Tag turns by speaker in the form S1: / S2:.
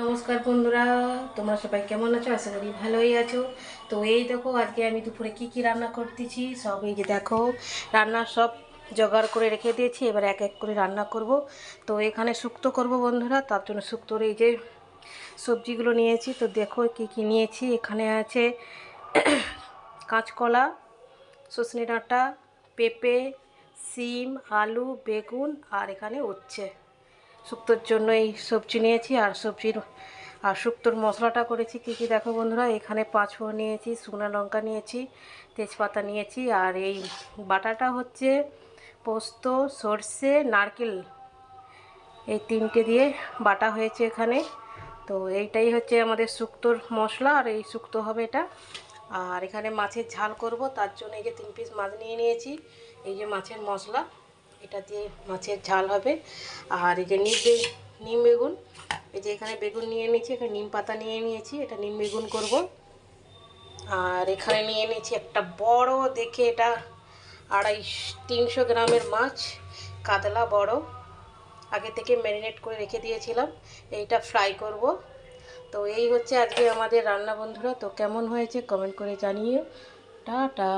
S1: নমস্কার বন্ধুরা, তোমরা সবাই কেমন আছো? আশা করি ভালোই আছো। তো এই দেখো, আজকে আমি দুপুরে কি কি রান্না করতেছি সব এই যে দেখো, রান্না সব জোগাড় করে রেখে দিয়েছি। এবার এক এক করে রান্না করব। তো এখানে শুক্তো করব বন্ধুরা, তার জন্য শুক্তোর এই যে সবজিগুলো নিয়েছি। তো দেখো কি কি নিয়েছি। এখানে আছে কাঁচকলা, সজনে ডাঁটা, পেঁপে, সিম, আলু, বেগুন, আর এখানে উচ্ছে। শুক্তোর জন্য এই সবজি নিয়েছি। আর শুক্তোর মশলাটা করেছি কী কী দেখো বন্ধুরা। এখানে পাঁচফোড়ন নিয়েছি, শুকনো লঙ্কা নিয়েছি, তেজপাতা নিয়েছি। আর এই বাটাটা হচ্ছে পোস্ত, সর্ষে, নারকেল, এই তিনটে দিয়ে বাটা হয়েছে এখানে। তো এইটাই হচ্ছে আমাদের শুক্তোর মশলা, আর এই শুক্তো হবে এটা। আর এখানে মাছের ঝাল করব, তার জন্য এই যে 3 পিস মাছ নিয়ে নিয়েছি। এই যে মাছের মশলা, এটা দিয়ে মাছের ঝাল হবে। আর এই যে নিম বেগুন, এই যে এখানে বেগুন নিয়ে নিয়েছি, এখানে নিম পাতা নিয়ে নিয়েছি, এটা নিম বেগুন করব। আর এখানে নিয়ে নিয়েছি একটা বড় দেখে, এটা 300 গ্রামের মাছ, কাতলা বড়, আগে থেকে ম্যারিনেট করে রেখে দিয়েছিলাম। এইটা ফ্রাই করব। তো এই হচ্ছে আজকে আমাদের রান্না বন্ধুরা। তো কেমন হয়েছে কমেন্ট করে জানিয়ে। টাটা।